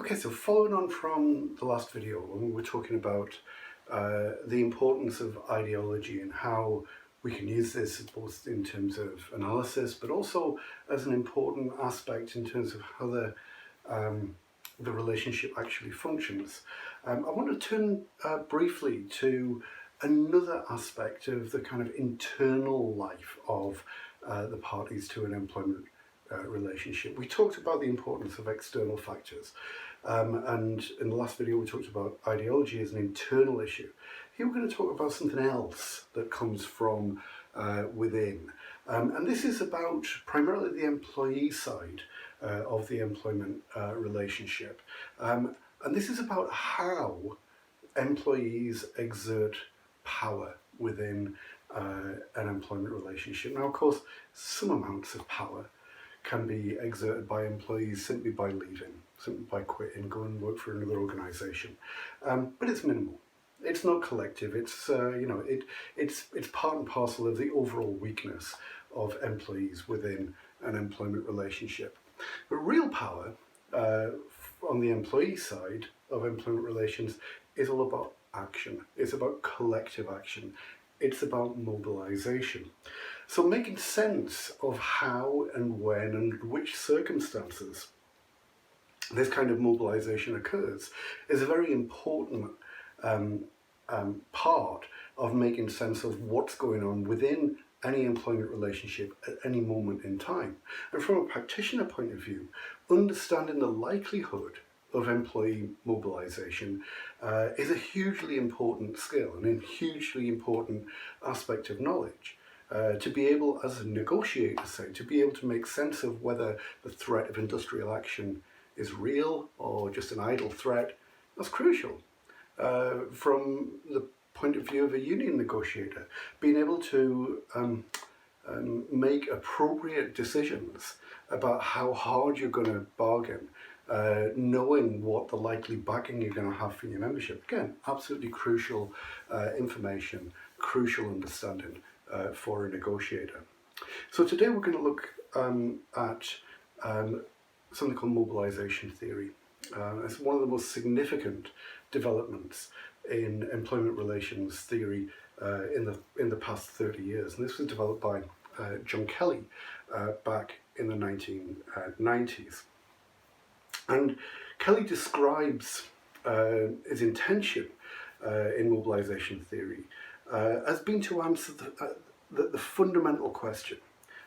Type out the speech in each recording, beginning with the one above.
Okay, so following on from the last video, when we were talking about the importance of ideology and how we can use this both in terms of analysis, but also as an important aspect in terms of how the relationship actually functions. I want to turn briefly to another aspect of the kind of internal life of the parties to an employment relationship. We talked about the importance of external factors, and in the last video we talked about ideology as an internal issue. Here we're going to talk about something else that comes from within. And this is about primarily the employee side of the employment relationship. And this is about how employees exert power within an employment relationship. Now, of course, some amounts of power can be exerted by employees simply by leaving, simply by quitting, going and work for another organisation. But it's minimal. It's not collective. It's it's part and parcel of the overall weakness of employees within an employment relationship. But real power on the employee side of employment relations is all about action. It's about collective action. It's about mobilisation. So making sense of how and when and which circumstances this kind of mobilisation occurs is a very important part of making sense of what's going on within any employment relationship at any moment in time. And from a practitioner point of view, understanding the likelihood of employee mobilisation is a hugely important skill and a hugely important aspect of knowledge. To be able, as a negotiator, say, to be able to make sense of whether the threat of industrial action is real or just an idle threat, that's crucial. From the point of view of a union negotiator, being able to make appropriate decisions about how hard you're going to bargain, knowing what the likely backing you're going to have for your membership. Again, absolutely crucial information, crucial understanding for a negotiator. So today we're going to look at something called mobilisation theory. It's one of the most significant developments in employment relations theory in the past 30 years. And this was developed by John Kelly back in the 1990s. And Kelly describes his intention in mobilisation theory as being to answer the fundamental question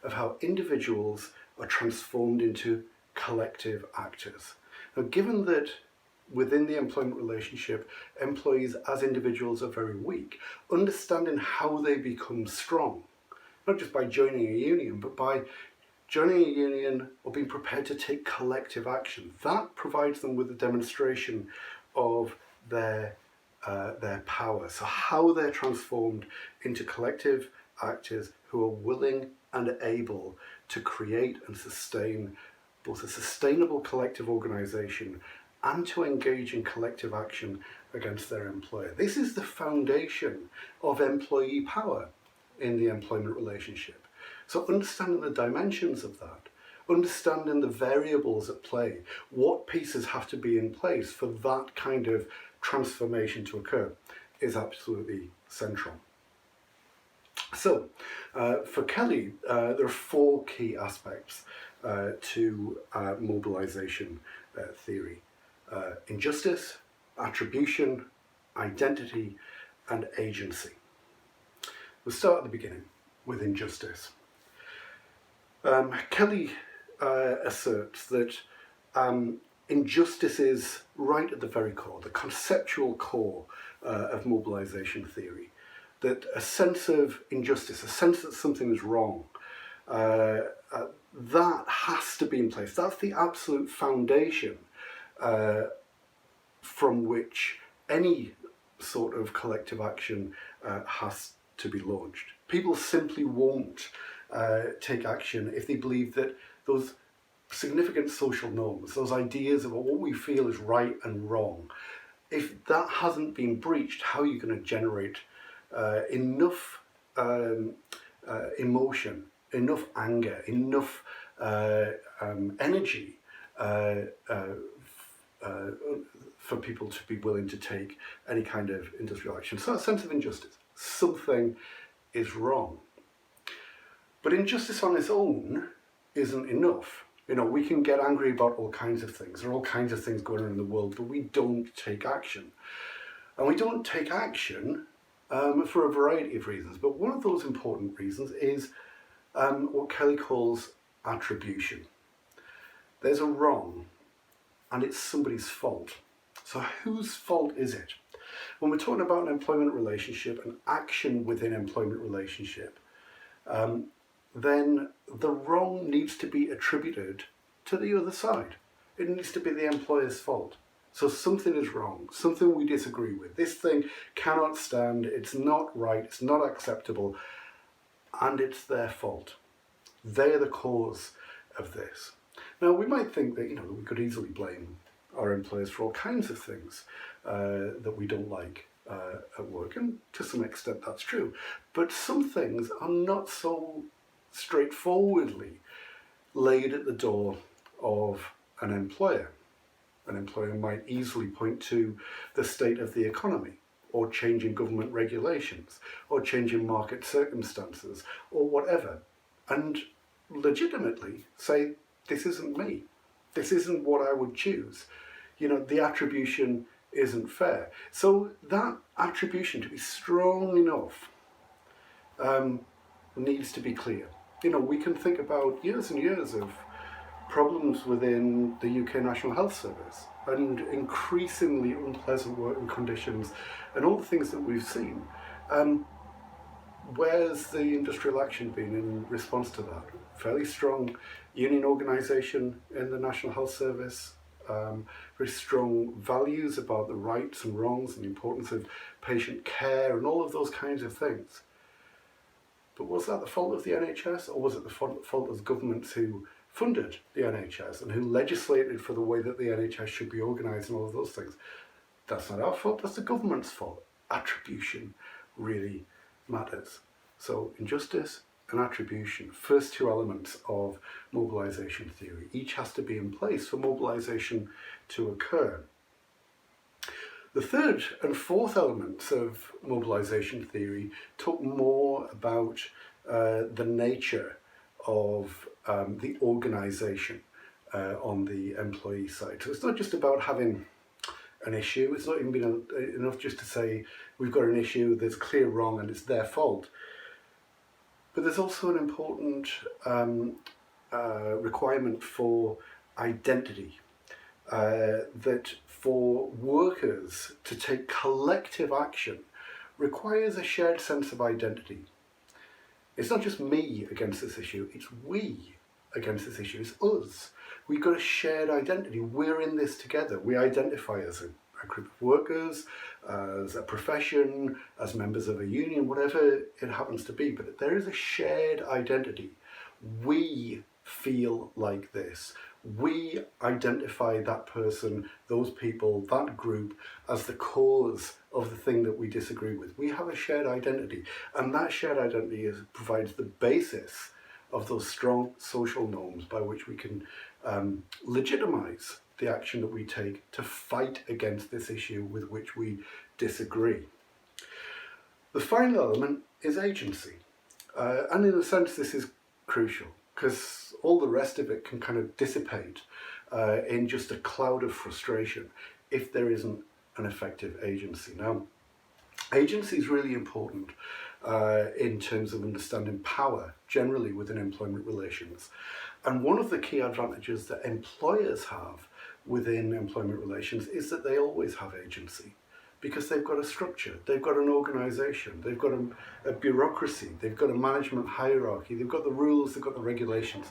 of how individuals are transformed into collective actors. Now, given that within the employment relationship, employees as individuals are very weak, understanding how they become strong, not just by joining a union, but by joining a union or being prepared to take collective action, that provides them with a demonstration of their power. So how they're transformed into collective actors who are willing and able to create and sustain both a sustainable collective organisation and to engage in collective action against their employer. This is the foundation of employee power in the employment relationship. So understanding the dimensions of that, understanding the variables at play, what pieces have to be in place for that kind of transformation to occur is absolutely central. So, for Kelly, there are four key aspects to mobilisation theory. Injustice, attribution, identity, and agency. We'll start at the beginning with injustice. Kelly asserts that injustice is right at the very core, the conceptual core of mobilisation theory. That a sense of injustice, a sense that something is wrong, that has to be in place. That's the absolute foundation from which any sort of collective action has to be launched. People simply won't take action if they believe that those significant social norms, those ideas about what we feel is right and wrong, if that hasn't been breached, how are you going to generate enough emotion, enough anger, enough energy for people to be willing to take any kind of industrial action. So that sense of injustice, something is wrong. But injustice on its own isn't enough. We can get angry about all kinds of things. There are all kinds of things going on in the world, but we don't take action. And we don't take action for a variety of reasons. But one of those important reasons is what Kelly calls attribution. There's a wrong, and it's somebody's fault. So whose fault is it? When we're talking about an employment relationship and action within employment relationship, then the wrong needs to be attributed to the other side. It needs to be the employer's fault. So something is wrong, something we disagree with. This thing cannot stand, it's not right, it's not acceptable, and it's their fault. They're the cause of this. Now, we might think that, we could easily blame our employers for all kinds of things that we don't like at work, and to some extent that's true. But some things are not so straightforwardly laid at the door of an employer. An employer might easily point to the state of the economy, or changing government regulations, or changing market circumstances, or whatever, and legitimately say, this isn't me. This isn't what I would choose. The attribution isn't fair. So that attribution, to be strong enough, needs to be clear. We can think about years and years of problems within the UK National Health Service and increasingly unpleasant working conditions and all the things that we've seen. Where's the industrial action been in response to that? Fairly strong union organisation in the National Health Service, very strong values about the rights and wrongs and the importance of patient care and all of those kinds of things. But was that the fault of the NHS, or was it the fault of governments who funded the NHS and who legislated for the way that the NHS should be organised and all of those things? That's not our fault, that's the government's fault. Attribution really matters. So injustice and attribution, first two elements of mobilisation theory. Each has to be in place for mobilisation to occur. The third and fourth elements of mobilisation theory talk more about the nature of the organisation on the employee side. So it's not just about having an issue. It's not even enough just to say we've got an issue, there's clear wrong and it's their fault. But there's also an important requirement for identity. That for workers to take collective action requires a shared sense of identity. It's not just me against this issue, it's we against this issue, it's us. We've got a shared identity, we're in this together. We identify as a group of workers, as a profession, as members of a union, whatever it happens to be, but there is a shared identity. We feel like this. We identify that person, those people, that group as the cause of the thing that we disagree with. We have a shared identity, and that shared identity provides the basis of those strong social norms by which we can legitimise the action that we take to fight against this issue with which we disagree. The final element is agency, and in a sense this is crucial, because all the rest of it can kind of dissipate in just a cloud of frustration if there isn't an effective agency. Now, agency is really important in terms of understanding power generally within employment relations. And one of the key advantages that employers have within employment relations is that they always have agency, because they've got a structure, they've got an organisation, they've got a bureaucracy, they've got a management hierarchy, they've got the rules, they've got the regulations.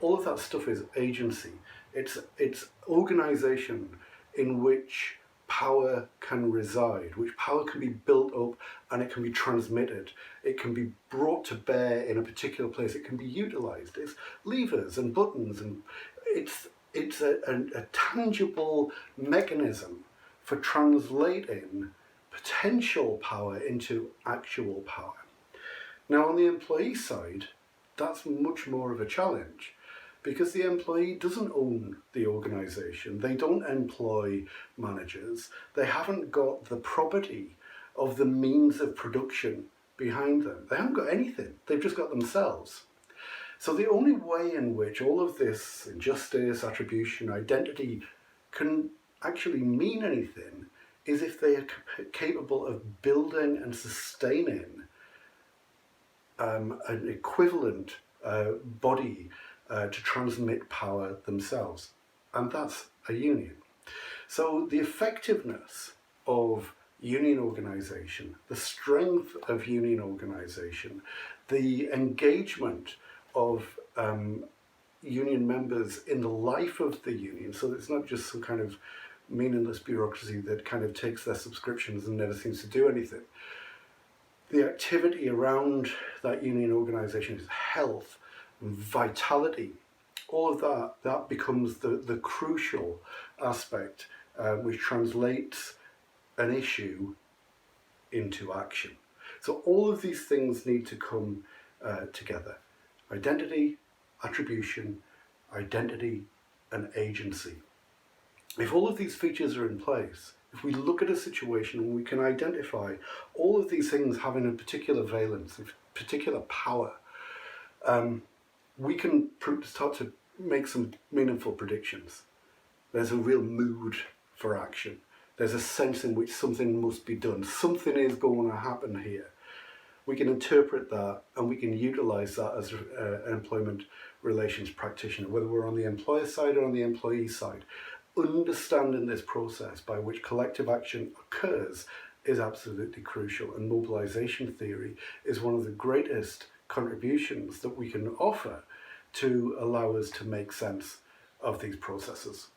All of that stuff is agency. It's organisation in which power can reside, which power can be built up and it can be transmitted. It can be brought to bear in a particular place. It can be utilised. It's levers and buttons, and it's a tangible mechanism for translating potential power into actual power. Now, on the employee side, that's much more of a challenge, because the employee doesn't own the organisation. They don't employ managers. They haven't got the property of the means of production behind them. They haven't got anything. They've just got themselves. So the only way in which all of this injustice, attribution, identity can actually mean anything is if they are capable of building and sustaining an equivalent body to transmit power themselves. And that's a union. So the effectiveness of union organisation, the strength of union organisation, the engagement of union members in the life of the union, so it's not just some kind of meaningless bureaucracy that kind of takes their subscriptions and never seems to do anything. The activity around that union organisation is health and vitality. All of that becomes the crucial aspect which translates an issue into action. So all of these things need to come together. Identity, attribution, identity, and agency. If all of these features are in place, if we look at a situation and we can identify all of these things having a particular valence, a particular power, we can start to make some meaningful predictions. There's a real mood for action. There's a sense in which something must be done. Something is going to happen here. We can interpret that and we can utilise that as an employment relations practitioner, whether we're on the employer side or on the employee side. Understanding this process by which collective action occurs is absolutely crucial, and mobilisation theory is one of the greatest contributions that we can offer to allow us to make sense of these processes.